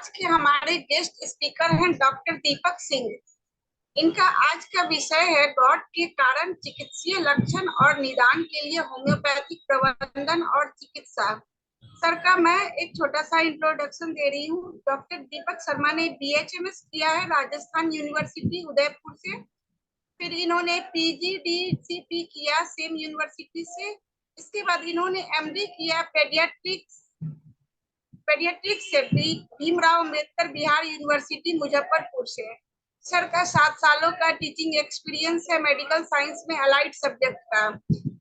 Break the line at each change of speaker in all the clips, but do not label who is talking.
आज के हमारे गेस्ट स्पीकर हैं डॉक्टर दीपक सिंह। इनका आज का विषय है गॉट के कारण, चिकित्सीय लक्षण और निदान के लिए होम्योपैथिक प्रबंधन और चिकित्सा। सर का मैं एक छोटा सा इंट्रोडक्शन दे रही हूँ। डॉक्टर दीपक शर्मा ने BHMS किया है राजस्थान यूनिवर्सिटी उदयपुर से। फिर इन्होंने PGDCP किया सेम यूनिवर्सिटी से। इसके बाद इन्होंने MD किया पेडियाट्रिक्स से भीमराव अंबेडकर बिहार यूनिवर्सिटी मुजफ्फरपुर से। सर का 7 सालों का टीचिंग एक्सपीरियंस है मेडिकल साइंस में अलाइड सब्जेक्ट का।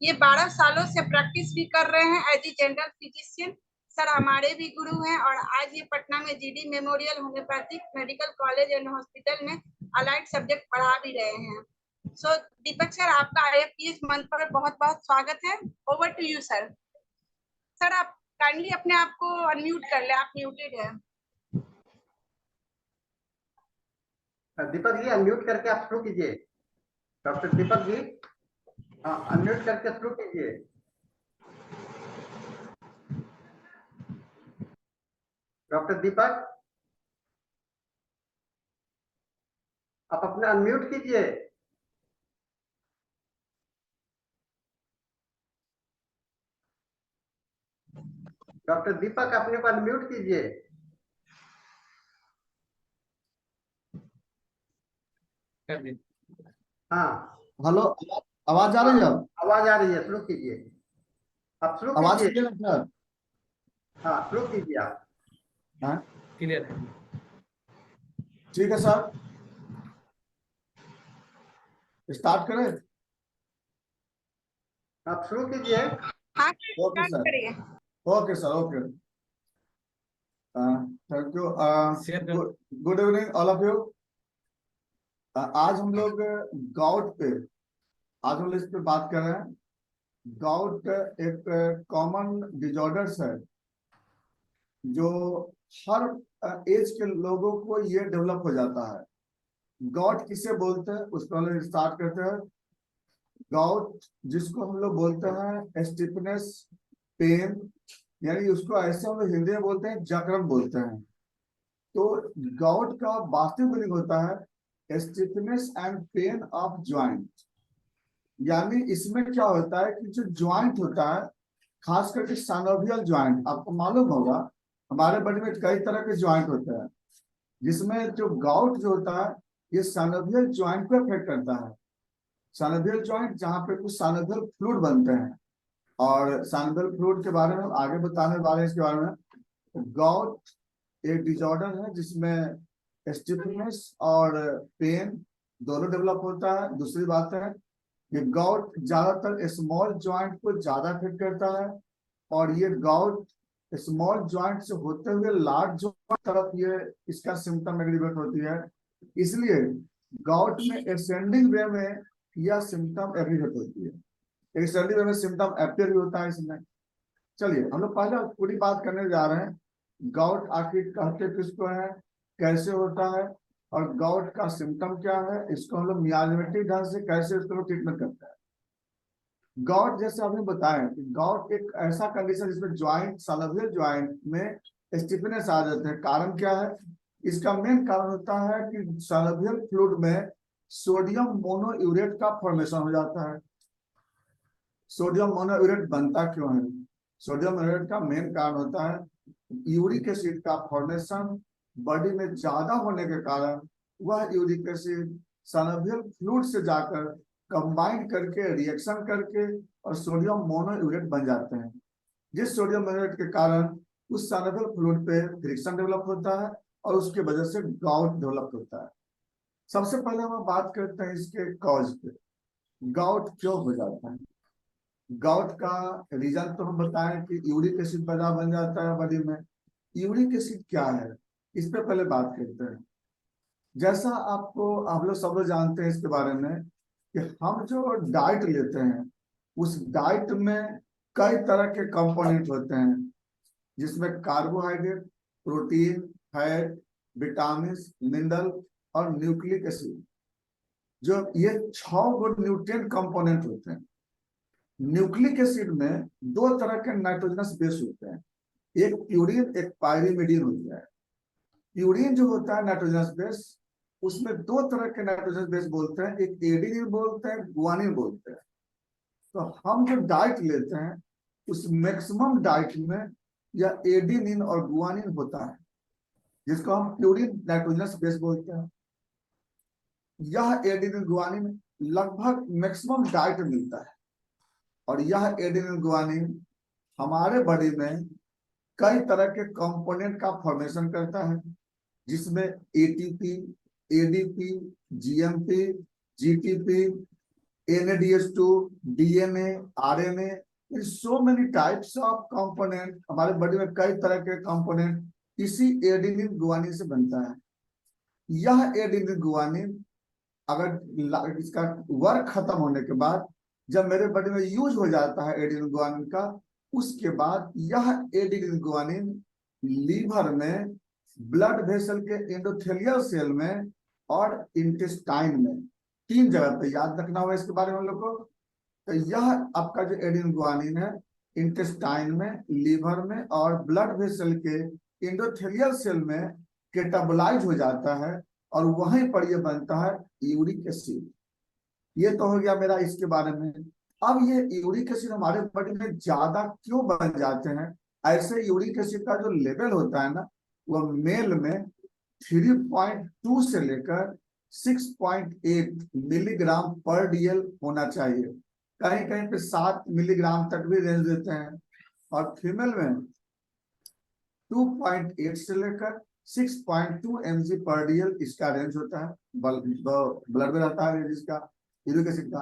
ये 12 सालों से प्रैक्टिस भी कर रहे हैं as a general physician. Sir हमारे भी गुरु हैं और आज ये पटना में GD memorial homeopathic medical college and hospital में अलाइड सब्जेक्ट पढ़ा भी रहे हैं। सो दीपक सर, आपका IFPS मंथ पर बहुत बहुत स्वागत है। Over to you sir. Sir आप काइंडली अपने आप को अनम्यूट कर ले, आप म्यूटेड है।
दीपक जी अनम्यूट करके आप शुरू कीजिए। डॉक्टर दीपक जी अनम्यूट करके शुरू कीजिए। डॉक्टर दीपक आप अपने अनम्यूट कीजिए। डॉक्टर दीपक अपने को अनम्यूट कीजिए। हाँ
हेलो, आवाज आ रही है?
आवाज आ रही है, शुरू कीजिए। आप शुरू
आवाज
कीजिए।
क्लियर है?
हाँ शुरू कीजिए आप।
हाँ
क्लियर है।
ठीक है सर, स्टार्ट करें?
आप शुरू कीजिए।
हाँ
ओके
स्टार्ट
सर,
करिए।
Okay sir, okay. Thank you.
Share कर।
Good evening all of you. आज हम लोग गाउट पे आज हम लोग इस पे बात कर रहे हैं। गाउट एक कॉमन डिजॉर्डर्स है जो हर एज के लोगों को ये डेवलप हो जाता है। गाउट किसे बोलते हैं उस पर हम लोग स्टार्ट करते हैं। गाउट जिसको हम लोग बोलते हैं स्टिफनेस, पेन, यानी उसको ऐसे हम लोग हिंदी में बोलते हैं जकड़न बोलते हैं। तो गाउट का वास्तविक मीनिंग होता है stiffness and pain of joint. यानी इसमें क्या होता है कि जो ज्वाइंट होता है, खास करके साइनोवियल ज्वाइंट, आपको मालूम होगा हमारे बॉडी में कई तरह के ज्वाइंट होते हैं, जिसमें जो गाउट जो होता है ये साइनोवियल ज्वाइंट को अफेक्ट करता है। साइनोवियल ज्वाइंट जहाँ पे कुछ साइनोवियल फ्लूइड बनते हैं, और साइनोवियल फ्लूइड के बारे में हम आगे बताने वाले हैं इसके बारे में। गाउट एक डिसऑर्डर है जिसमें स्टिफनेस और पेन दोनों डेवलप होता है। दूसरी बात है ये गाउट ज्यादातर स्मॉल ज्वाइंट को ज्यादा अफेक्ट करता है, और ये गाउट स्मॉल ज्वाइंट से होते हुए लार्ज ज्वाइंट तरफ ये इसका सिम्टम एग्रीवेट होती है। इसलिए गाउट में एसेंडिंग वे में यह सिम्टम एग्रीवेट होती है। एसेंडिंग वे में सिम्टम अपियर भी होता है इसमें। चलिए हम लोग पहले पूरी बात करने जा रहे हैं। गाउट आखिर कहते किसको है, कैसे होता है, और गाउट का सिम्टम क्या है, इसको हम लोग मियाजमेटिक ढंग से कैसे इसको लोग ट्रीटमेंट करते हैं। गाउट जैसे आपने बताया कि गाउट एक ऐसा कंडीशन जिसमें ज्वाइंट, साइनोवियल ज्वाइंट में स्टिफनेस आ जाते हैं। कारण क्या है? इसका मेन कारण होता है कि साइनोवियल फ्लूइड में सोडियम मोनोयूरेट का फॉर्मेशन हो जाता है। सोडियम मोनोयूरेट बनता क्यों है? सोडियम मोनोयूरेट का मेन कारण होता है यूरिक एसिड का फॉर्मेशन बॉडी में ज्यादा होने के कारण वह यूरिक एसिड साइनोवियल फ्लूइड से जाकर कंबाइन करके रिएक्शन करके और सोडियम मोनोयूरेट बन जाते हैं, जिस सोडियम मोनोयूरेट के कारण उस साइनोवियल फ्लूइड पे फ्रिक्शन डेवलप होता है और उसके वजह से गाउट डेवलप होता है। सबसे पहले हम बात करते हैं इसके कॉज पे, गाउट क्यों हो जाता है। गाउट का रीजन तो हम बताएं कि यूरिक एसिड पैदा बन जाता है बॉडी में। यूरिक एसिड क्या है इस पे पहले बात करते हैं। जैसा आपको आप लोग सब लोग जानते हैं इसके बारे में कि हम जो डाइट लेते हैं उस डाइट में कई तरह के कंपोनेंट होते हैं, जिसमें carbohydrate, protein, fat, vitamin, mineral और न्यूक्लिक एसिड, जो ये 6 गो न्यूट्रिएंट कंपोनेंट होते हैं। न्यूक्लिक एसिड में 2 तरह के नाइट्रोजनस बेस होते हैं, एक प्यूरिन एक पायरिमिडीन होता है। प्यूरिन जो होता है नाइट्रोजनस बेस, उसमें दो तरह के नाइट्रोजनस बेस बोलते हैं, एक एडिनिन बोलते हैं, गुआनिन बोलते हैं। तो हम जो डाइट लेते हैं उस मैक्सिमम डाइट में यह एडिनिन और गुआनिन होता है, जिसको हम प्यूरिन नाइट्रोजनस बेस बोलते हैं। यह एडिनिन गुआनिन लगभग मैक्सिमम डाइट मिलता है, और यह एडिनिन गुआनिन हमारे बॉडी में कई तरह के कंपोनेंट का फॉर्मेशन करता है, जिसमें ATP, ADP, GMP, GTP, NADH2, DNA, RNA, so many types of component, हमारे बॉडी में कई तरह के कंपोनेंट इसी एडिनिन गुआनिन से बनता है। यह एडिनिन गुआनिन अगर इसका वर्क खत्म होने के बाद जब मेरे बॉडी में यूज हो जाता है एडिनिन गुआनिन का, उसके बाद यह एडिनिन गुआनिन लीवर में, ब्लड वेसल के एंडोथेलियल सेल में और इंटेस्टाइन में, 3 जगह पे याद रखना होगा इसके बारे में हम लोग को। तो यह आपका जो एडिनिन गुआनिन है इंटेस्टाइन में, लीवर में और ब्लड वेसल के एंडोथेलियल सेल में कैटाबोलाइज हो जाता है, और वहीं पर यह बनता है यूरिक एसिड। ये तो हो गया मेरा इसके बारे में। अब ये यूरिक एसिड हमारे बॉडी में ज्यादा क्यों बन जाते हैं? ऐसे यूरिक एसिड का जो लेवल होता है ना, वह मेल में 3.2 से लेकर 6.8 मिलीग्राम पर DL होना चाहिए। कहीं कहीं पे 7 मिलीग्राम तक भी रेंज देते हैं, और फीमेल में 2.8 से लेकर 6.2 mg पर DL इसका रेंज होता है, ब्लड में रहता है इसका यूरिक एसिड का।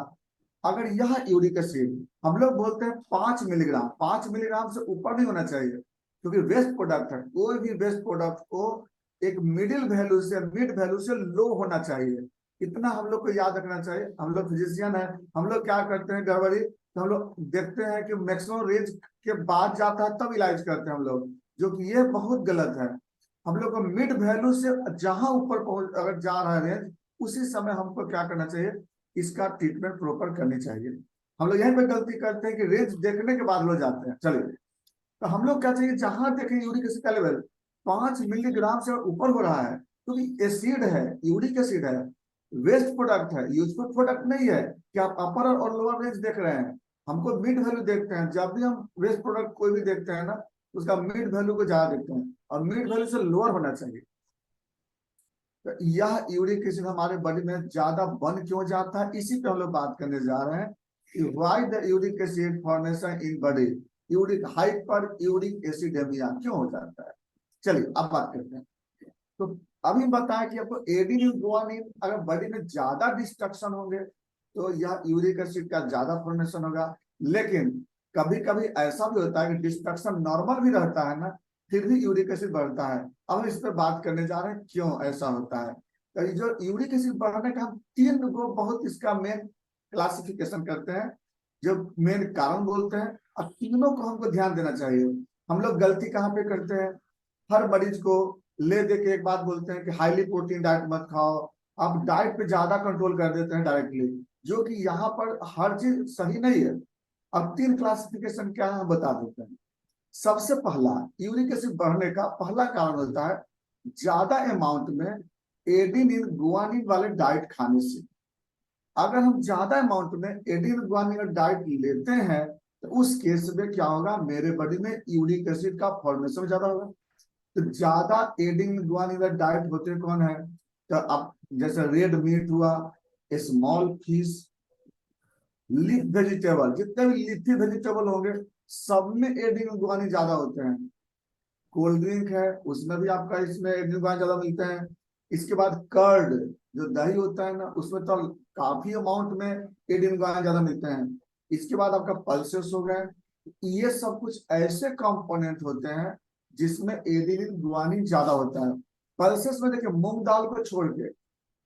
अगर यह यूरिक एसिड हम लोग बोलते हैं 5 मिलीग्राम से ऊपर नहीं होना चाहिए, क्योंकि वेस्ट प्रोडक्ट है, कोई भी वेस्ट प्रोडक्ट को एक मिडिल वैल्यू से, मिड वैल्यू से लो होना चाहिए। इतना हम लोग को याद रखना चाहिए। हम लोग फिजिशियन है, हम लोग क्या करते हैं गड़बड़ी, तो हम लोग देखते हैं कि मैक्सिमम रेंज के बाद जाता है तब इलाज करते हैं हम लोग, जो कि ये बहुत गलत है। हम लोग को मिड वैल्यू से जहां ऊपर पहुंच अगर जा रहा है रेंज, उसी समय हमको क्या करना चाहिए, इसका ट्रीटमेंट प्रॉपर करनी चाहिए। हम लोग यहीं पे गलती करते हैं कि रेंज देखने के बाद लोग जाते हैं। चलिए, तो हम लोग क्या चाहिए, जहां देखें यूरिक एसिड का लेवल 5 मिलीग्राम से ऊपर हो रहा है, क्योंकि तो एसिड है, यूरिक एसिड है, वेस्ट प्रोडक्ट है, यूजफुल प्रोडक्ट नहीं है कि आप अपर और लोअर रेंज देख रहे हैं। हमको मिड वैल्यू देखते हैं। जब भी हम वेस्ट प्रोडक्ट कोई भी देखते हैं ना, उसका मिड वैल्यू को ज्यादा देखते हैं, और मिड वैल्यू से लोअर होना चाहिए। तो यह यूरिक एसिड हमारे बॉडी में ज्यादा बन क्यों जाता है, इसी पे हम लोग बात करने जा रहे हैं कि why the uric acid formation in body, uric hyper uric acidemia क्यों हो जाता है। चलिए अब बात करते हैं। तो अभी बताया कि आपको एडिनिन गुआनिन अगर बॉडी में ज्यादा डिस्ट्रक्शन होंगे तो यह यूरिक एसिड का ज्यादा फॉर्मेशन होगा। लेकिन कभी कभी ऐसा भी होता है कि डिस्ट्रक्शन नॉर्मल भी रहता है ना, फिर भी यूरिक एसिड बढ़ता है। अब हम इस पर बात करने जा रहे हैं क्यों ऐसा होता है। तो ये जो यूरिक एसिड बढ़ने का हम 3 को बहुत इसका मेन क्लासिफिकेशन करते हैं, जो मेन कारण बोलते हैं, और तीनों को हमको ध्यान देना चाहिए। हम लोग गलती कहाँ पे करते हैं, हर मरीज को ले दे के एक बात बोलते हैं कि हाईली प्रोटीन डाइट मत खाओ, आप डाइट पे ज्यादा कंट्रोल कर देते हैं डायरेक्टली, जो कि यहाँ पर हर चीज सही नहीं है। अब 3 क्लासिफिकेशन क्या है हम बता देते हैं। सबसे पहला यूरिक एसिड बढ़ने का पहला कारण होता है ज्यादा अमाउंट में एडिनिन गुआनिन वाले डाइट खाने से। अगर हम ज्यादा अमाउंट में एडिनिन गुआनिन डाइट लेते हैं तो उस केस में क्या होगा, मेरे बॉडी में यूरिक एसिड का फॉर्मेशन ज्यादा होगा। तो ज्यादा एडिनिन गुआनिन डाइट होते कौन है, तो अब जैसे रेड मीट हुआ, स्मॉल फिश, लीफ वेजिटेबल, जितने भी लीफी वेजिटेबल होंगे सब में एडिनिन गुआनिन ज्यादा होते हैं। कोल्ड ड्रिंक है, उसमें भी आपका इसमें एडिनिन गुआनिन ज्यादा मिलते हैं। इसके बाद कर्ड, जो दही होता है ना, उसमें तो काफी अमाउंट में एडिनिन गुआनिन ज्यादा मिलते हैं। इसके बाद आपका पल्सेस हो गए। ये सब कुछ ऐसे कंपोनेंट होते हैं जिसमें एडिनिन गुआनिन ज्यादा होता है। पल्सेस में देखिए, मूंग दाल को छोड़ के,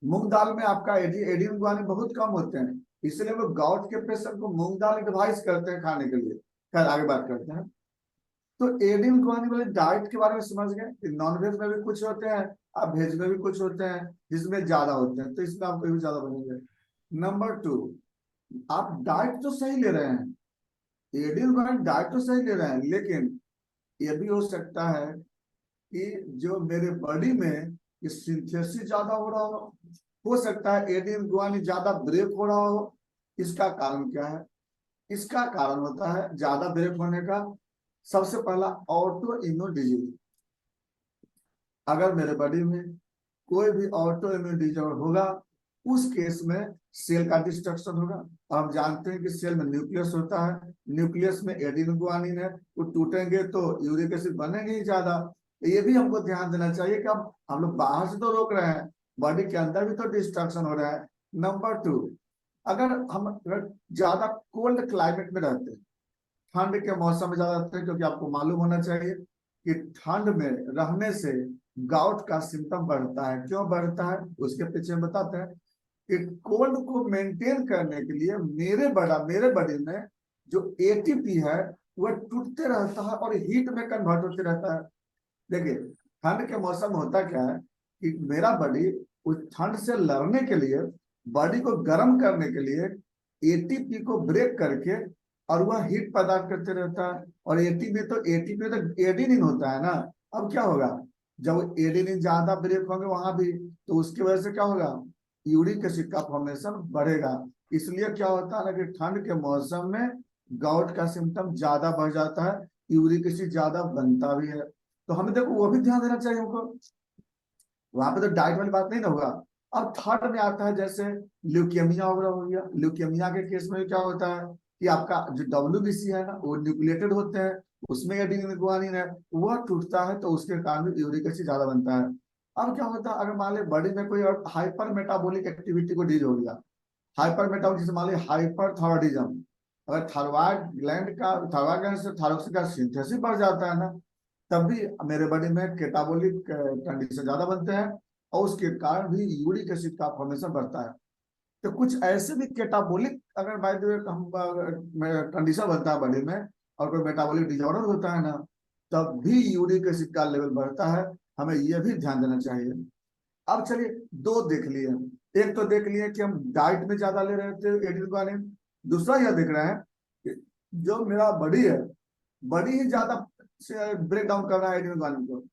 मूंग दाल में आपका एडिनिन गुआनिन बहुत कम होते हैं, इसलिए हम लोग गाउट के पेशेंट को मूंग दाल एडवाइस करते हैं खाने के लिए। खैर आगे बात करते हैं। तो एडिनिन गुआनिन वाले डाइट के बारे में समझ गए कि नॉन वेज में भी कुछ होते हैं, अब वेज में भी कुछ होते हैं जिसमें ज्यादा होते हैं, तो इसमें आपको भी ज्यादा बनेंगे। नंबर 2, आप डाइट तो सही ले रहे हैं, एडिनिन गुआनिन डाइट तो सही ले रहे हैं, लेकिन ये भी हो सकता है कि जो मेरे बॉडी में सिंथेसिस ज्यादा हो रहा हो सकता है एडेनिन गुआनिन ज्यादा ब्रेक हो रहा हो। इसका कारण क्या है? इसका कारण होता है ज्यादा ब्रेक होने का सबसे पहला ऑटो इम्यून डिजीज। अगर मेरे बॉडी में कोई भी ऑटो इम्यून डिजॉर्डर होगा, उस केस में सेल का डिस्ट्रक्शन होगा। हम जानते हैं कि सेल में न्यूक्लियस होता है, न्यूक्लियस में एडेनिन गुआनिन है, वो टूटेंगे तो यूरिक एसिड बनेंगे ही ज्यादा। ये भी हमको ध्यान देना चाहिए कि हम लोग बाहर से तो रोक रहे हैं, बॉडी के अंदर भी तो डिस्ट्रक्शन हो रहा है। नंबर 2, अगर ज्यादा कोल्ड क्लाइमेट में रहते हैं, ठंड के मौसम में ज्यादा रहते हैं, क्योंकि आपको मालूम होना चाहिए कि ठंड में रहने से गाउट का सिम्टम बढ़ता है। क्यों बढ़ता है उसके पीछे बताते हैं कि कोल्ड को मेंटेन करने के लिए मेरे बॉडी में जो एटीपी है वह टूटते रहता है और हीट में कन्वर्ट होते रहता है। देखिए, ठंड के मौसम में होता क्या है कि मेरा बॉडी उस ठंड से लड़ने के लिए, बॉडी को गर्म करने के लिए एटीपी को ब्रेक करके और वह हीट पैदा करते रहता है। और एटीपी तो एडेनिन होता है ना। अब क्या होगा, जब एडेनिन ज्यादा ब्रेक होंगे वहां भी, तो उसकी वजह से क्या होगा, यूरिक एसिड का फॉर्मेशन बढ़ेगा। इसलिए क्या होता है ना कि ठंड के मौसम में गाउट का सिम्टम ज्यादा बढ़ जाता है, यूरिक एसिड ज्यादा बनता भी है। तो हमें देखो वो भी ध्यान देना चाहिए हमको, वहां पे तो डाइट वाली बात नहीं ना होगा। अब थर्ड में आता है जैसे ल्यूकेमिया वगैरह हो गया। ल्यूकेमिया के केस में क्या होता है कि आपका जो WBC है ना, वो न्यूक्लिएटेड होते हैं, उसमें एडेनिन गुआनिन है, वह टूटता है तो उसके कारण यूरिक एसिड ज्यादा बनता है। अब क्या होता है, अगर मान ली बॉडी में कोई और हाइपर मेटाबॉलिक एक्टिविटी को डीज हो गया, हाइपर मेटाबॉलिक, जैसे मान ली हाइपर थायराइडिज्म, अगर थायराइड ग्लैंड से थायरोक्सिन का सिंथेसिस बढ़ जाता है ना, तब भी मेरे बॉडी में केटाबोलिक कंडीशन ज्यादा बनते हैं और उसके कारण भी यूरिक एसिड का फॉर्मेशन बढ़ता है। तो कुछ ऐसे भी केटाबोलिक अगर बाय द वे हम कंडीशन बनता है बॉडी में और कोई मेटाबॉलिक डिसऑर्डर होता है ना, तब भी यूरिक एसिड का लेवल बढ़ता है। हमें यह भी ध्यान देना चाहिए। अब चलिए, दो देख लिए, एक तो देख लिए कि हम डाइट में ज्यादा ले रहे थे एडेनिन गुआनिन, दूसरा यह देख रहे हैं कि जो मेरा बॉडी है, बॉडी ही ज्यादा ब्रेक डाउन कर रहा है एडेनिन गुआनिन को।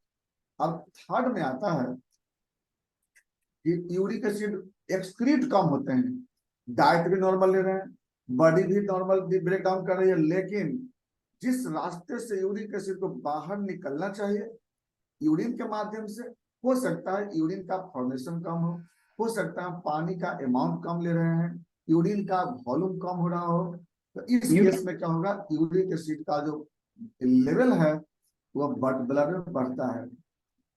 अब थर्ड में आता है कि यूरिक एसिड एक्सक्रीट कम होते हैं, डाइट भी नॉर्मल ले रहे हैं, बॉडी भी नॉर्मल ब्रेक डाउन कर रही है, लेकिन जिस रास्ते से यूरिक एसिड को बाहर निकलना चाहिए यूरिन के माध्यम से, हो सकता है यूरिन का फॉर्मेशन कम हो सकता है पानी का अमाउंट कम ले रहे हैं, यूरिन का वॉल्यूम कम हो रहा हो, तो इस केस में क्या होगा, यूरिक एसिड का जो लेवल है वह ब्लड में बढ़ता है।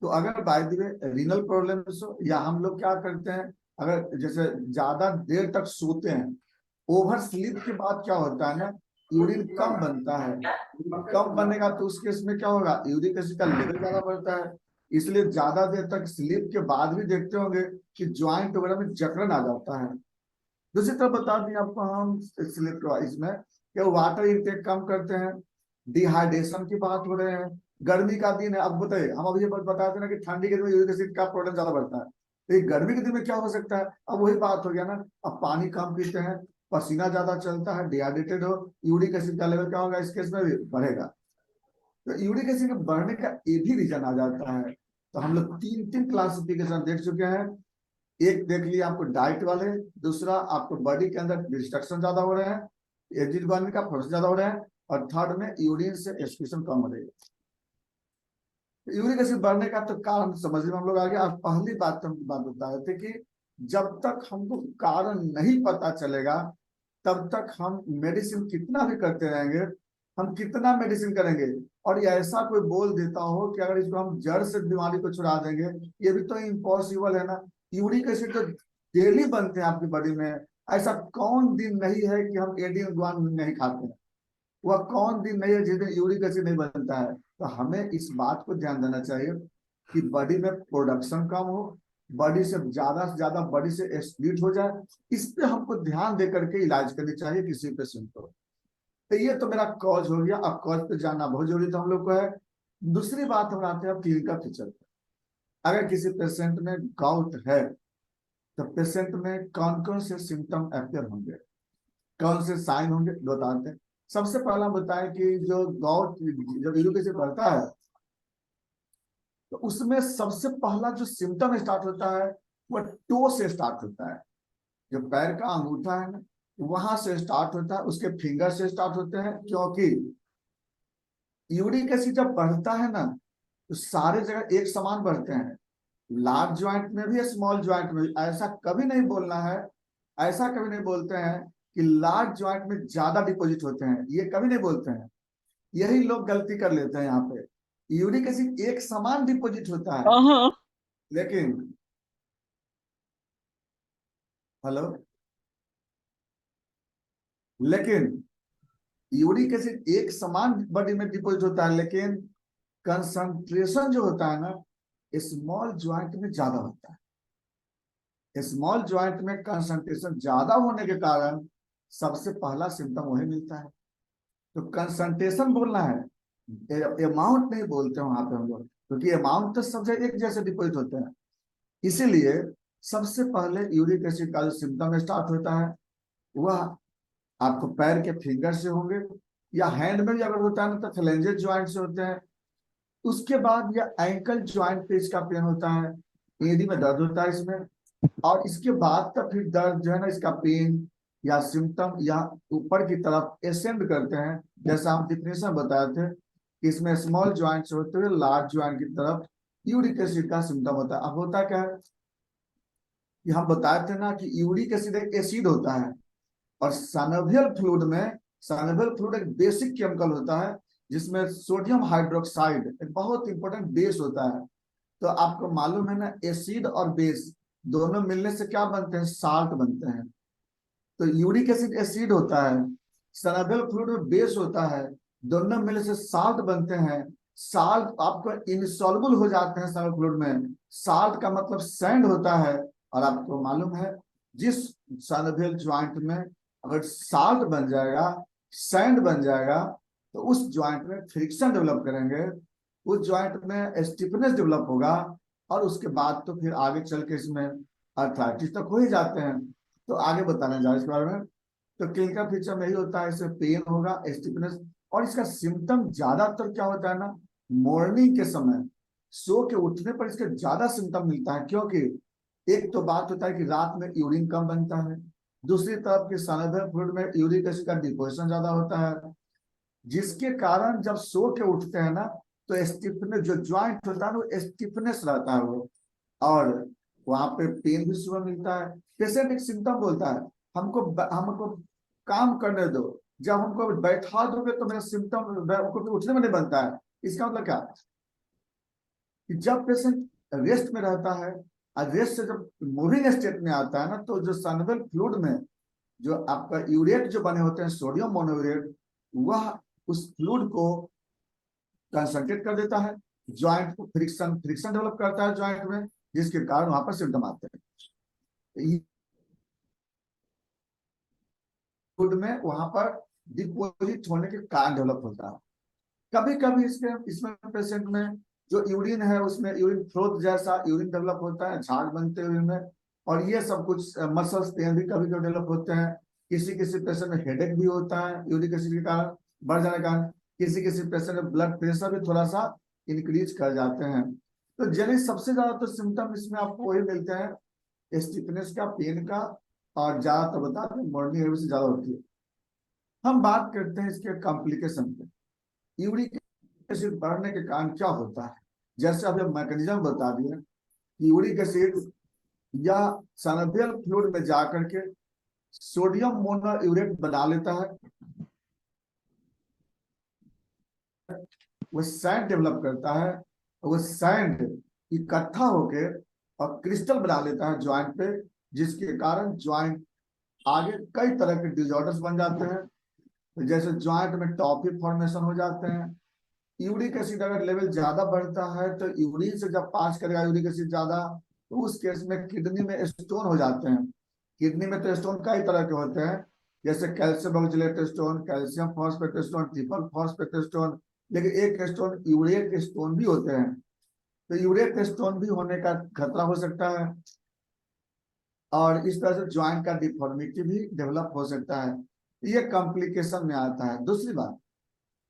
तो अगर by the way renal problems हो, या हम लोग क्या करते हैं, अगर जैसे ज्यादा देर तक सोते हैं, ओवर स्लीप के बाद क्या होता है ना, यूरिन कम बनता है, कम बनेगा तो उस केस में क्या होगा, यूरिक एसिड का लेवल ज्यादा बढ़ता है। इसलिए ज्यादा देर तक स्लीप के बाद भी देखते होंगे कि ज्वाइंट वगैरह में जकड़न आ जाता है। दूसरी तरफ बता दें आपको हम स्लीप इसमें कि वाटर इंटेक कम करते हैं, डिहाइड्रेशन की बात हो रहे हैं, गर्मी का दिन है। अब बताइए, हम अभी ये बताते ना कि ठंडी के दिन में यूरिक एसिड का प्रॉब्लम ज्यादा बढ़ता है, तो ये गर्मी के दिन में क्या हो सकता है, अब वही बात हो गया ना, अब पानी कम पीते हैं, पसीना ज्यादा चलता है, डिहाइड्रेटेड हो, यूरिक एसिड का लेवल क्या होगा, इस केस में भी बढ़ेगा। तो यूरिक एसिड के बढ़ने का ये भी रीजन आ जाता है। तो हम लोग तीन क्लासिफिकेशन देख चुके हैं। एक देख लिया आपको डाइट वाले, दूसरा आपको बॉडी के अंदर डिस्ट्रक्शन ज्यादा हो रहे हैं, एसिड बनने का फोर्स ज्यादा हो रहा है, और थर्ड में यूरिन से एक्सक्रीशन कम हो रही है। यूरिक एसिड बढ़ने का तो कारण समझने में हम लोग आगे, आप पहली बात हम बात बता रहे थे कि जब तक हमको कारण नहीं पता चलेगा तब तक हम मेडिसिन कितना भी करते रहेंगे, हम कितना मेडिसिन करेंगे, और ये ऐसा कोई बोल देता हो कि अगर इसको हम जड़ से बीमारी को छुड़ा देंगे, ये भी तो इम्पॉसिबल है ना। यूरिक एसिड तो डेली बनते हैं आपकी बॉडी में, ऐसा कौन दिन नहीं है कि हम एडेनिन गुआनिन नहीं खाते हैं, वह कौन दिन नहीं है जिस दिन यूरिक एसिड नहीं बनता है। तो हमें इस बात को ध्यान देना चाहिए कि बॉडी में प्रोडक्शन कम हो, बॉडी से ज्यादा बॉडी से एक्सक्रीट हो जाए, इस पे हमको ध्यान दे करके इलाज करनी चाहिए किसी पेशेंट को। तो ये तो मेरा कॉज हो गया, अब कॉज पे जानना बहुत जरूरी तो हम लोग को है। दूसरी बात हम आते हैं क्लिनिकल फीचर पे। अगर किसी पेशेंट में गाउट है तो पेशेंट में कौन कौन से सिम्टम अपियर होंगे, कौन से साइन होंगे, बताते हैं। सबसे पहला बताएं कि जो गाउट जब यूरिक एसिड बढ़ता है तो उसमें सबसे पहला जो सिम्टम स्टार्ट होता है वह टो से स्टार्ट होता है। जो पैर का अंगूठा है ना, वहां से स्टार्ट होता है, उसके फिंगर से स्टार्ट होते हैं, क्योंकि यूरिक एसिड जब बढ़ता है ना तो सारे जगह एक समान बढ़ते हैं, लार्ज ज्वाइंट में भी स्मॉल ज्वाइंट में भी। ऐसा कभी नहीं बोलना है, ऐसा कभी नहीं बोलते हैं कि लार्ज ज्वाइंट में ज्यादा डिपॉजिट होते हैं, ये कभी नहीं बोलते हैं। यही लोग गलती कर लेते हैं यहाँ पे। यूरिक एसिड एक समान डिपॉजिट होता है, लेकिन हेलो, लेकिन यूरिक एसिड एक समान बॉडी में डिपॉजिट होता है, लेकिन कंसंट्रेशन जो होता है ना स्मॉल ज्वाइंट में ज्यादा होता है। स्मॉल ज्वाइंट में कंसंट्रेशन ज्यादा होने के कारण सबसे पहला सिम्टम वही मिलता है। तो कंसंट्रेशन बोलना है, अमाउंट नहीं बोलते वहां पे हम लोग, क्योंकि अमाउंट तो सब जगह एक जैसे डिपॉजिट होते हैं। इसीलिए सबसे पहले यूरिक एसिड का जो सिम्टम स्टार्ट होता है वह आपको पैर के फिंगर से होंगे, या हैंड में भी अगर होता है ना तो फ्लेंजेस ज्वाइंट से होते हैं। उसके बाद या एंकल ज्वाइंट पे इसका पेन होता है, एड़ी में दर्द होता है इसमें। और इसके बाद तक फिर दर्द जो है ना, इसका पेन या सिम्टम या ऊपर की तरफ एसेंड करते हैं, जैसा हम डिफिनेशन बताए थे कि इसमें स्मॉल ज्वाइंट से होते हुए लार्ज ज्वाइंट की तरफ यूरिक एसिड का सिम्टम होता है। अब होता क्या है कि हम बताए थे ना कि यूरिक एसिड एक एसिड होता है, और साइनोवियल फ्लूइड में, साइनोवियल फ्लूइड एक बेसिक केमिकल होता है जिसमें सोडियम हाइड्रोक्साइड एक बहुत इंपॉर्टेंट बेस होता है। तो आपको मालूम है ना, एसिड और बेस दोनों मिलने से क्या बनते हैं, साल्ट बनते हैं। तो यूरिक एसिड एसिड होता है, साइनोवियल फ्लूइड में बेस होता है, दोनों मिलने से साल्ट बनते हैं। साल्ट आपको इनसॉल्युबल हो जाते हैं साइनोवियल फ्लूइड में। साल्ट का मतलब सैंड होता है, और आपको मालूम है जिस साइनोवियल ज्वाइंट में अगर साल्ट बन जाएगा, सैंड बन जाएगा, तो उस ज्वाइंट में फ्रिक्शन डेवलप करेंगे, उस ज्वाइंट में स्टिफनेस डेवलप होगा, और उसके बाद तो फिर आगे चल के इसमें अर्थराइटिस तक हो ही जाते हैं। तो आगे बताने जा रहे हैं इसके बारे में। तो क्लिनिकल फीचर में यही होता है, इसमें पेन होगा, स्टिफनेस, और इसका सिम्टम ज्यादातर क्या होता है ना, मॉर्निंग के समय सो के उठने पर इसका ज्यादा सिम्टम मिलता है। क्योंकि एक तो बात होता है कि रात में यूरिन कम बनता है, दूसरी तरफ के साइनोवियल फ्लूइड में यूरिक एसिड का डिपोजिशन ज्यादा होता है, जिसके कारण जब सो के उठते हैं ना तो स्टिफनेस, जो ज्वाइंट होता है वो स्टिफनेस रहता है वो, और वहां पे पेन भी सुबह मिलता है। पेशेंट एक सिम्टम बोलता है, हमको काम करने दो, जब हमको बैठा दोगे तो मेरा सिम्टम हमको उठने में नहीं बनता है। इसका मतलब क्या कि जब पेशेंट रेस्ट में रहता है और रेस्ट से जब मूविंग स्टेट में आता है ना, तो जो साइनोवियल फ्लूइड में जो आपका यूरेट जो बने होते हैं, सोडियम मोनोयूरेट, वह उस फ्लूइड को कंसंट्रेट कर देता है, ज्वाइंट को फ्रिक्शन फ्रिक्शन डेवलप करता है ज्वाइंट में, जिसके कारण वहां पर सिम्टम आते हैं। फ्लूइड में वहां पर डिपोजिट होने के कारण डेवलप होता है। कभी कभी इसमें पेशेंट में जो यूरिन है उसमें यूरिन फ्लोट जैसा यूरिन डेवलप होता है, झाग बनते हैं यूरिन में, और ये सब कुछ मसल्स पेन भी कभी कभी डेवलप होते हैं। किसी किसी पेशेंट में हेडेक भी होता है यूरिक एसिड के कारण बढ़ जाने के कारण। किसी किसी पेशेंट में ब्लड प्रेशर भी थोड़ा सा इंक्रीज कर जाते हैं। तो जनरली सबसे ज्यादा तो सिम्टम इसमें आपको वही मिलते हैं, स्टिफनेस का, पेन का, और ज्यादातर बता दें मॉर्निंग से ज्यादा होती है। हम बात करते हैं इसके कॉम्प्लिकेशन पे, यूरिक एसिड बढ़ने के कारण क्या होता है। जैसे अभी मैकेनिज्म बता दिया, यूरिक एसिड या साइनोवियल फ्लूइड में जाकर के सोडियम मोनोयूरेट बना लेता है, वो सैंड डेवलप करता है, वो सैंड इकट्ठा होके और क्रिस्टल बना लेता है ज्वाइंट पे, जिसके कारण ज्वाइंट आगे कई तरह के डिसऑर्डर्स बन जाते हैं। जैसे ज्वाइंट में टॉफी फॉर्मेशन हो जाते हैं। यूरिक एसिड अगर लेवल ज्यादा बढ़ता है तो यूरिन से जब पास करेगा यूरिक एसिड ज्यादा, तो उस केस में किडनी में स्टोन हो जाते हैं। किडनी में तो स्टोन कई तरह के होते हैं, जैसे calcium oxalate stone, calcium phosphate stone, triple phosphate stone, लेकिन एक स्टोन यूरेट स्टोन भी होते हैं। तो यूरेट स्टोन भी होने का खतरा हो सकता है, और इस तरह से ज्वाइंट का डिफॉर्मिटी भी डेवलप हो सकता है। ये कॉम्प्लिकेशन में आता है। दूसरी बात,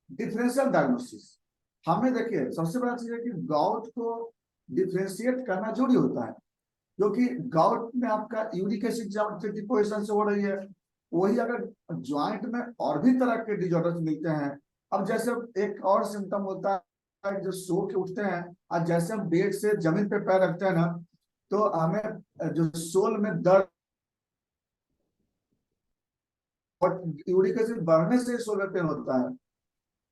डिफरेंशियल डायग्नोसिस। हमें देखिए सबसे बड़ा चीज है कि गाउट को डिफ्रेंशिएट करना जरूरी होता है, क्योंकि गाउट में आपका यूरिक एसिड जब डिपोजिशन से हो रही है, वही अगर ज्वाइंट में और भी तरह के डिजॉर्डर्स मिलते हैं। अब जैसे एक और सिम्टम होता है जो सो के उठते हैं, और जैसे हम बेड से जमीन पे पैर रखते हैं ना, तो हमें जो सोल में दर्द और यूरिक एसिड बढ़ने से सोल में पेन होता है।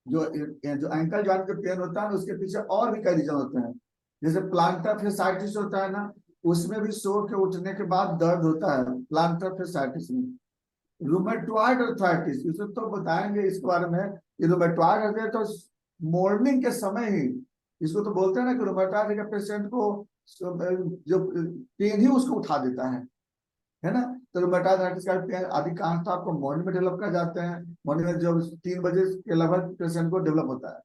जो जो एंकल जॉइंट के पेन होता है ना, उसके पीछे और भी कई रीजन होते हैं। जैसे प्लांटर फेसाइटिस होता है ना, उसमें भी सो के उठने के बाद दर्द होता है प्लांटर फेसाइटिस में। रूमेटॉइड अर्थराइटिस, इसे तो बताएंगे इसके बारे में। ये रूमेटॉइड अर्थराइटिस तो मॉर्निंग के समय ही, इसको तो बोलते हैं ना कि रूमेटॉइड के पेशेंट को जो पेन ही उसको उठा देता है ना। तो रूमेटॉइड अर्थराइटिस का पेन अधिकांश तो आपको मॉर्निंग में डेवलप कर जाते हैं, मॉर्निंग में जब 3 बजे के लगभग पेशेंट को डेवलप होता है।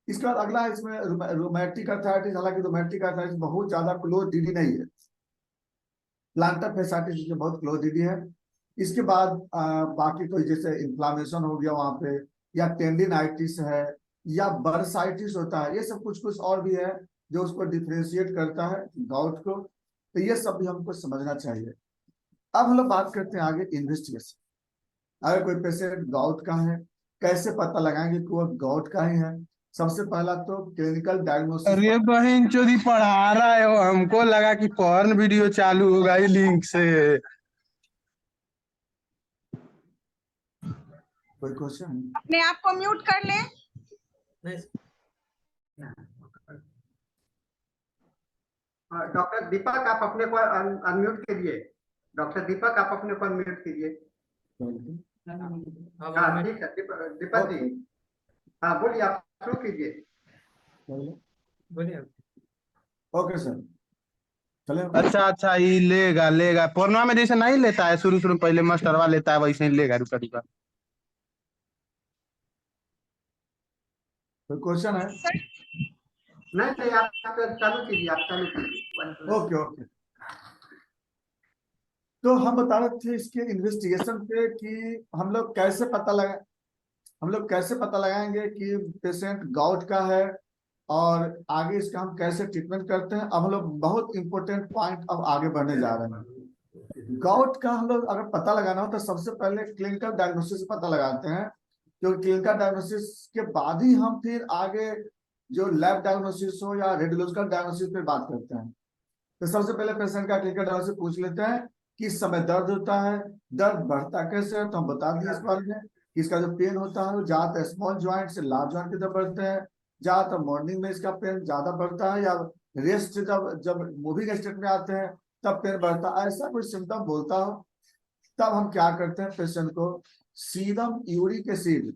इसके बाद अगला इसमें रोमैटिक अर्थराइटिस। हालांकि रोमैटिक अर्थराइटिस बहुत ज्यादा क्लोज डीडी नहीं है, प्लांटर फेसाइटिस इसमें बहुत क्लोज डीडी है। इसके बाद बाकी कोई जैसे इन्फ्लामेशन हो गया वहां पे, या टेंडिनाइटिस है, या बर्साइटिस होता है, ये सब कुछ कुछ और भी है जो उसको डिफ्रेंशिएट करता है गाउट को। तो ये सब भी हमको समझना चाहिए। अब हम लोग बात करते हैं आगे इन्वेस्टिगेशन। अगर कोई पेशेंट गाउट का है, कैसे पता लगाएंगे कि वो गाउट का ही है? सबसे पहला तो क्लिनिकल डायग्नोसिस।
अरे बहन चोदी पढ़ा रहा है वो, हमको लगा कि पॉर्न वीडियो चालू होगा ये लिंक से।
कोई क्वेश्चन?
अपने आप को म्यूट कर ले।
डॉक्टर दीपक आप अपने को अनम्यूट कीजिए। डॉक्टर दीपक आप अपने को अनम्यूट कीजिए। हाँ ठीक है दीपक जी, हाँ बोलिए, आप शुरू कीजिए।
बोलिए। ओके सर, चले।
अच्छा ये लेगा लेगा पोर्नवा में जैसे नहीं लेता है, शुरू शुरू पहले मास्टरवा लेता है वैसे ही लेगा। रुका रुका,
कोई क्वेश्चन है?
नहीं आप चालू कीजिए, आप चालू कीजिए।
Okay okay. तो हम बता रहे थे इसके इन्वेस्टिगेशन पे कि हम लोग कैसे पता लगाएंगे कि पेशेंट गाउट का है, और आगे इसका हम कैसे ट्रीटमेंट करते हैं। अब हम लोग बहुत इंपॉर्टेंट पॉइंट अब आगे बढ़ने जा रहे हैं। गाउट का हम लोग अगर पता लगाना हो तो सबसे पहले क्लिनिकल डायग्नोसिस पता लगाते हैं, क्योंकि क्लिनिकल डायग्नोसिस के बाद ही हम फिर आगे जो लैब डायग्नोसिस हो या रेडियोलॉजिकल डायग्नोसिस पे बात करते हैं। तो सबसे पहले पेशेंट का क्लिनिकल डायग्नोसिस पूछ लेते हैं, किस समय दर्द होता है, दर्द बढ़ता कैसे है, तो हम बता दिए इस बारे में। इसका जो पेन होता है वो ज्यादातर स्मॉल ज्वाइंट से लार्ज ज्वाइंट की तरफ बढ़ते हैं। ज्यादातर मॉर्निंग में इसका पेन ज्यादा बढ़ता है, या रेस्ट जब जब मूविंग स्टेट में आते हैं तब पेन बढ़ता है, ऐसा कोई सिम्टम बोलता हो तब हम क्या करते हैं, पेशेंट को सीरम यूरिक एसिड,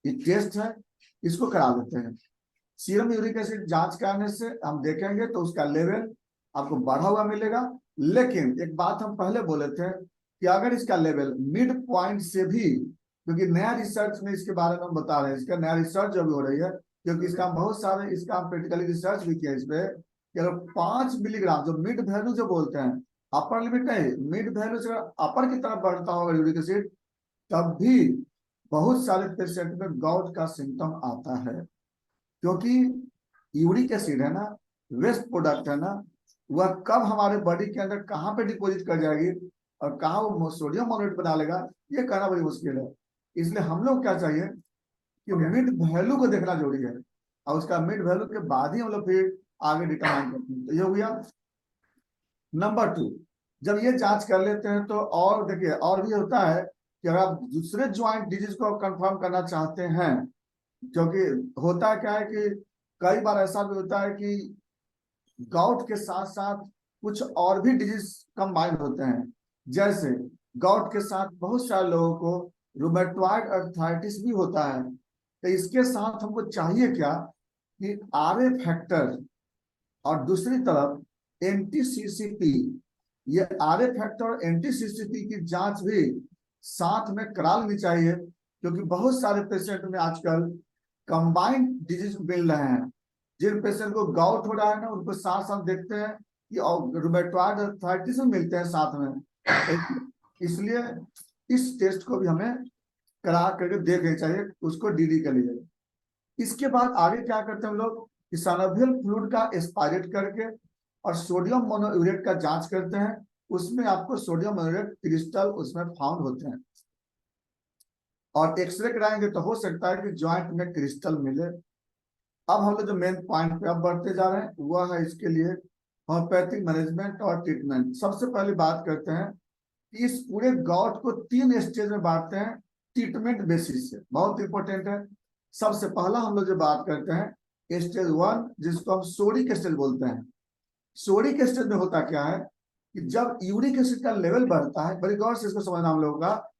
ये टेस्ट है, इसको करा देते हैं। सीरम यूरिक एसिड जांच करने से हम देखेंगे तो उसका लेवल आपको बढ़ा हुआ मिलेगा। लेकिन एक बात हम पहले बोले थे कि अगर इसका लेवल मिड पॉइंट से भी, क्योंकि नया रिसर्च में इसके बारे में हम बता रहे हैं, इसका नया रिसर्च जो भी हो रही है, क्योंकि इसका बहुत सारे इसका प्रैक्टिकली रिसर्च भी किया इस पे कि अगर 5 मिलीग्राम जो मिड वैल्यू जो बोलते हैं, अपर लिमिट नहीं, मिड वैल्यू से अपर की तरफ बढ़ता होगा यूरिक एसिड, तब भी बहुत सारे पेशेंट में गाउट का सिम्टम आता है। क्योंकि यूरिक एसिड है ना, वेस्ट प्रोडक्ट है ना, वह कब हमारे बॉडी के अंदर कहाँ पे डिपोजिट कर जाएगी और कहाँ वो सोडियम मॉलिक्यूल बना लेगा, ये कहना बड़ी मुश्किल है। इसलिए हम लोग क्या चाहिए कि मिड वैल्यू को देखना जरूरी है, और उसका मिड वैल्यू के बाद ही हम लोग फिर आगे डिटरमाइन करते हैं। तो ये हो गया नंबर 2। जब ये जांच कर लेते हैं तो और देखिए और भी होता है कि अगर आप दूसरे ज्वाइंट डिजीज को कंफर्म करना चाहते हैं, क्योंकि होता क्या है कि कई बार ऐसा भी होता है कि गाउट के साथ साथ कुछ और भी डिजीज कंबाइन होते हैं। जैसे गाउट के साथ बहुत सारे लोगों को रूमेटॉइड अर्थराइटिस भी होता है। तो इसके साथ हमको चाहिए क्या कि आरए फैक्टर और दूसरी तरफ एंटी-सीसीपी, ये आरए फैक्टर और एंटी-सीसीपी की जांच भी साथ में करा लेनी चाहिए, क्योंकि बहुत सारे पेशेंट में आजकल कंबाइंड डिजीज मिल रहे हैं। जिन पेशेंट को गाउट हो रहा है ना, उनको साथ साथ देखते हैं कि रूमेटॉइड अर्थराइटिस में मिलते हैं साथ में। इसलिए इस टेस्ट को भी हमें करा करके देखना चाहिए, उसको डीडी के लिए। इसके बाद आगे क्या करते हैं हम लोग कि साइनोवियल फ्लूइड का एस्पायरेट करके और सोडियम मोनोयूरेट का जांच करते हैं। उसमें आपको सोडियम मोनोयूरेट क्रिस्टल उसमें फाउंड होते हैं, और एक्सरे कराएंगे तो हो सकता है कि जॉइंट में क्रिस्टल मिले। अब हम लोग जो मेन पॉइंट पे अब बढ़ते जा रहे हैं वह है इसके लिए होम्योपैथिक मैनेजमेंट और ट्रीटमेंट। सबसे पहले बात करते हैं कि इस पूरे गॉट को 3 स्टेज में बांटते हैं ट्रीटमेंट बेसिस से, बहुत इंपॉर्टेंट है। सबसे पहला हम लोग जो बात करते हैं स्टेज 1, जिसको हम सोडिक स्टेज बोलते हैं। सोडिक स्टेज में होता क्या है कि जब यूरिक एसिड का लेवल बढ़ता है, बड़ी गौर से इसको समझना हम लोगों का,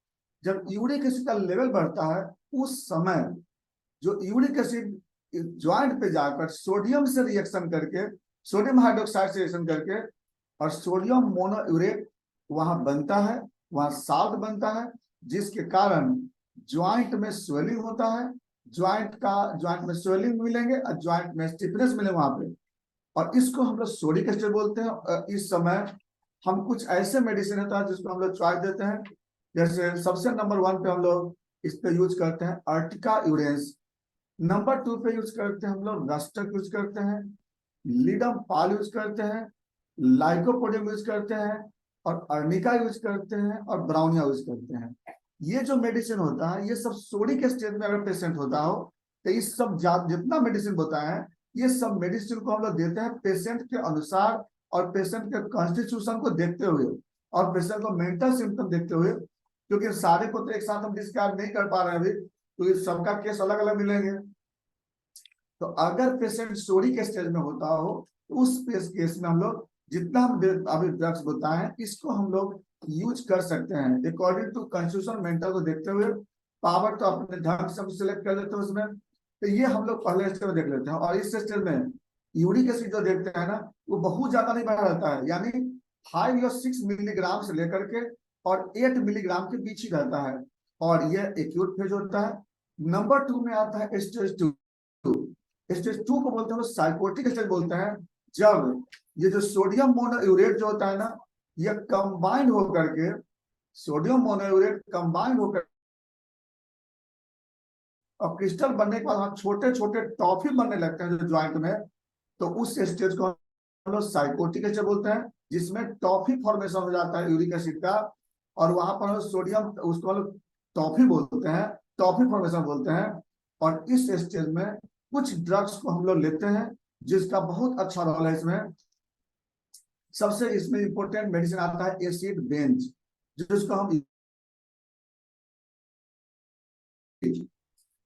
जब यूरिक एसिड का लेवल बढ़ता है उस समय जो यूरिक एसिड ज्वाइंट पे जाकर सोडियम से रिएक्शन करके, सोडियम हाइड्रोक्साइड से रिएक्शन करके और सोडियम मोनोयूरेट वहां बनता है, वहां साल्ट बनता है, जिसके कारण ज्वाइंट में स्वेलिंग होता है। ज्वाइंट में स्वेलिंग मिलेंगे और ज्वाइंट में स्टिफनेस मिले वहां पे, और इसको हम लोग सोडिक एसिड बोलते हैं। इस समय हम कुछ ऐसे मेडिसिन होता है जिसको हम लोग चॉइस देते हैं, जैसे सबसे नंबर 1 पे हम लोग इस पे यूज करते हैं अर्टिका यूरेंस, नंबर 2 पे यूज करते हैं हम लोग रस्टक यूज करते हैं, लीडम पाल यूज करते हैं, लाइकोपोडियम यूज करते हैं, और अर्निका यूज करते हैं, और ब्राउनिया यूज करते हैं। ये जो मेडिसिन होता है ये सब सोडिक स्टेज में अगर पेशेंट होता हो तो इस सब जितना मेडिसिन होता है ये सब मेडिसिन को हम लोग देते हैं पेशेंट के अनुसार और पेशेंट के कॉन्स्टिट्यूशन को देखते हुए और पेशेंट को मेंटल सिम्टम देखते हुए, क्योंकि सारे को तो एक साथ हम डिस्क्राइब नहीं कर पा रहे हैं अभी, तो सबका केस अलग अलग मिलेंगे। तो अगर पेशेंट सोडिक स्टेज में होता हो तो उस केस में हम लोग जितना हम अभी ड्रग्स बताएं इसको हम लोग यूज कर सकते हैं अकॉर्डिंग टू कॉन्स्टिट्यूशन मेंटल को देखते हुए। पावर तो अपने ढंग से सिलेक्ट कर लेते हैं उसमें, तो ये हम लोग पहले स्टेज में देख लेते हैं। और इस स्टेज में यूरिक एसिड जो देखते हैं ना वो बहुत ज्यादा नहीं बढ़ा रहता है, यानी 5 या 6 मिलीग्राम से लेकर के और 8 मिलीग्राम के बीच ही रहता है, और यह एक्यूट फेज होता है। नंबर 2 में आता है स्टेज 2। स्टेज 2 को बोलते हैं साइकोटिक स्टेज बोलते हैं, जब ये जो सोडियम मोनोयूरेट जो होता है ना ये कंबाइंड होकर के, सोडियम मोनोयूरेट कंबाइंड होकर और क्रिस्टल बनने के बाद छोटे छोटे टॉफी बनने लगते हैं जो ज्वाइंट में, तो उस स्टेज को हम लोग साइकोटिक स्टेज बोलते हैं, जिसमें टॉफी फॉर्मेशन हो जाता है यूरिक एसिड का, और वहां पर सोडियम उसको हम लोग टॉफी बोलते हैं, टॉफी फॉर्मेशन बोलते हैं। और इस स्टेज में कुछ ड्रग्स को हम लोग लेते हैं जिसका बहुत अच्छा रोल है इसमें। सबसे इसमें इंपॉर्टेंट मेडिसिन आता है एसिड बेंज, जिसको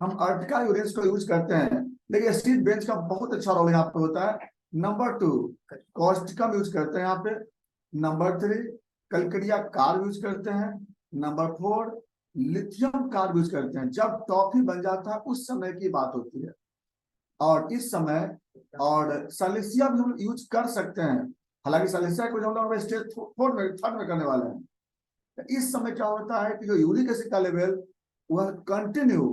हम अर्टिका यूरेंस को यूज करते हैं, लेकिन एसिड बेंज का बहुत अच्छा रोल यहाँ पे होता है। नंबर 2 कॉस्टिकम यूज करते हैं यहाँ पे। नंबर 3 कलकड़िया कार्ब यूज करते हैं। नंबर 4 लिथियम कार्ब यूज करते हैं। जब टॉफी बन जाता है उस समय की बात होती है, और इस समय और सलिसिया भी हम यूज कर सकते हैं, हालांकि सलिसिया को हम लोग स्टेज 4 में 3rd में करने वाले हैं। तो इस समय क्या होता है कि जो यूरिक एसिड का लेवल वह कंटिन्यू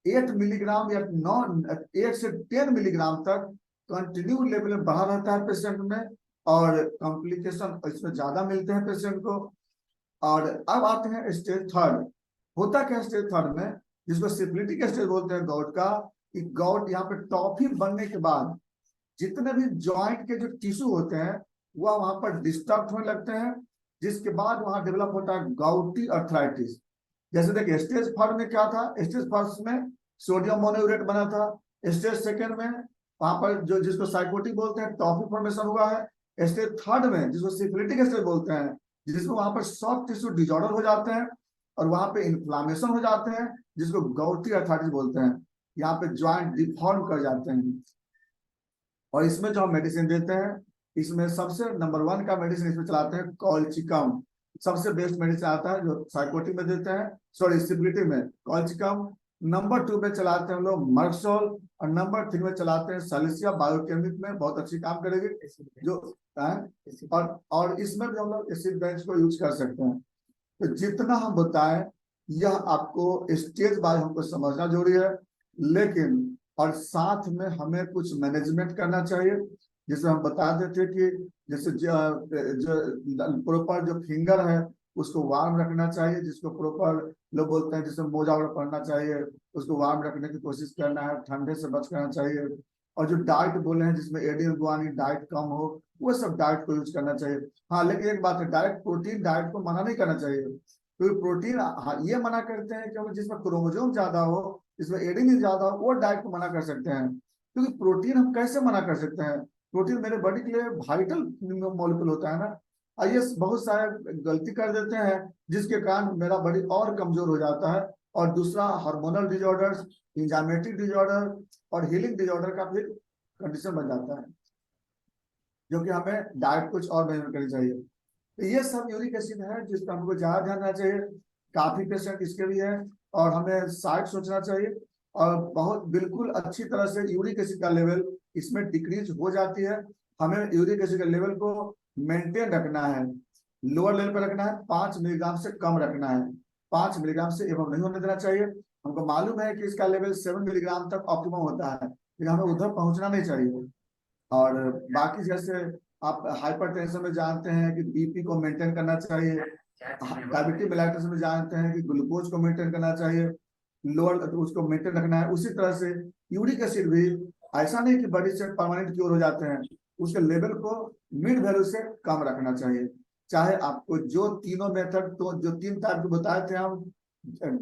8 मिलीग्राम या 8 से 10 मिलीग्राम तक कंटिन्यू लेवल में बढ़ा रहता है पेशेंट में, और कॉम्प्लिकेशन इसमें ज्यादा मिलते हैं पेशेंट को। और अब आते हैं स्टेज 3rd। होता क्या स्टेज 3rd में, जिसको सिफिलिटिक स्टेज बोलते हैं गॉट का, कि गॉट यहाँ पे टॉफी बनने के बाद जितने भी जॉइंट के जो टिश्यू होते हैं वह वहां पर डिस्टर्ब होने लगते हैं, जिसके बाद वहां डेवलप होता है गाउटी अर्थराइटिस। जैसे देखिए स्टेज 3rd में क्या था, स्टेज 1 में सोडियम मोनोयूरेट बना था, स्टेज 2nd में वहां पर जो जिसको साइकोटिक बोलते हैं टॉफी फॉर्मेशन हुआ है, स्टेज 3rd में जिसको सिफिलिटिक स्टेज बोलते हैं, जिसमें वहां पर सॉफ्ट टिश्यू डिसऑर्डर हो जाते हैं और वहां पे इन्फ्लामेशन हो जाते हैं, जिसको गाउटी अर्थराइटिस बोलते हैं। यहाँ पे ज्वाइंट डिफॉर्म कर जाते हैं। और इसमें जो हम मेडिसिन देते हैं, इसमें सबसे नंबर 1 का मेडिसिन इसमें चलाते हैं कॉलचिकम, सबसे बेस्ट मेडिसिन आता है जो साइकोटिक में देते हैं, सॉरी सिफिलिटिक में कॉलचिकम। नंबर 2 में चलाते हैं हम लोग मर्क्सोल, और नंबर 3 में चलाते हैं सलिसिया, बायोकेमिक में बहुत अच्छी काम करेगी जो और इसमें भी हम लोग एसिड बेंच को यूज कर सकते हैं। तो जितना हम बताएं यह आपको स्टेज बाय हमको समझना जरूरी है, लेकिन और साथ में हमें कुछ मैनेजमेंट करना चाहिए, जैसे हम बता देते कि जैसे जो प्रॉपर जो फिंगर है उसको वार्म रखना चाहिए, जिसको प्रॉपर लोग बोलते हैं जिसमें मोजा वगैरह पहनना चाहिए, उसको वार्म रखने की कोशिश करना है, ठंडे से बच करना चाहिए। और जो डाइट बोले हैं जिसमें एडिन गुआनिन डाइट कम हो, वो सब डाइट को यूज करना चाहिए। हाँ, लेकिन एक बात है, डाइट प्रोटीन डाइट को मना नहीं करना चाहिए, क्योंकि प्रोटीन ये मना करते हैं कि जिसमें क्रोमोसोम ज्यादा हो, जिसमें एडिनिन ज्यादा हो, वो डाइट को मना कर सकते हैं। क्योंकि प्रोटीन हम कैसे मना कर सकते हैं? प्रोटीन मेरे बॉडी के लिए वाइटल मॉलिक्यूल होता है ना। ये बहुत सारे गलती कर देते हैं जिसके कारण मेरा बॉडी और कमजोर हो जाता है। और दूसरा, हार्मोनल डिजॉर्डर्स, इंजाइमेटिक डिजॉर्डर और हीलिंग डिजॉर्डर का फिर कंडीशन बन जाता है, जो कि हमें डाइट कुछ और मेजर करनी चाहिए। तो ये सब यूरिक एसिड है जिसका हमको ज्यादा ध्यान रखना चाहिए। काफी पेशेंट इसके भी है और हमें साइड सोचना चाहिए। और बहुत बिल्कुल अच्छी तरह से यूरिक एसिड का लेवल इसमें डिक्रीज हो जाती है। हमें यूरिक एसिड के लेवल को मेंटेन रखना है, लोअर लेवल पर रखना है, 5 मिलीग्राम से कम रखना है, 5 मिलीग्राम से एवं नहीं होने देना चाहिए। हमको मालूम है कि इसका लेवल 7 मिलीग्राम तक ऑप्टिमम होता है, लेकिन हमें उधर पहुंचना नहीं चाहिए। और बाकी जैसे आप हाइपरटेंशन में जानते हैं कि बीपी को मेंटेन करना चाहिए, डायबिटीज मेलाइटिस में जानते हैं कि ग्लूकोज को मेंटेन करना चाहिए, लोअर उसको मेंटेन रखना है। उसी तरह से यूरिक एसिड भी ऐसा नहीं कि बॉडी से परमानेंट क्योर हो जाते हैं, उसके लेवल को मिड वैल्यू से कम रखना चाहिए। चाहे आपको जो तीनों मेथड, तो जो 3 टाइप के बताए थे हम,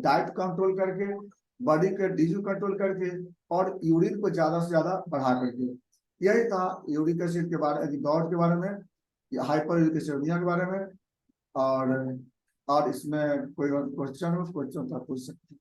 डाइट कंट्रोल करके, बॉडी के डिजीज कंट्रोल करके, और यूरिन को ज्यादा से ज्यादा बढ़ा करके। यही था यूरिक एसिड के बारे, गॉड के बारे में, हाइपर यूरिकेसिमिया के बारे में। और इसमें कोई क्वेश्चन हो, क्वेश्चन पूछ सकते हैं।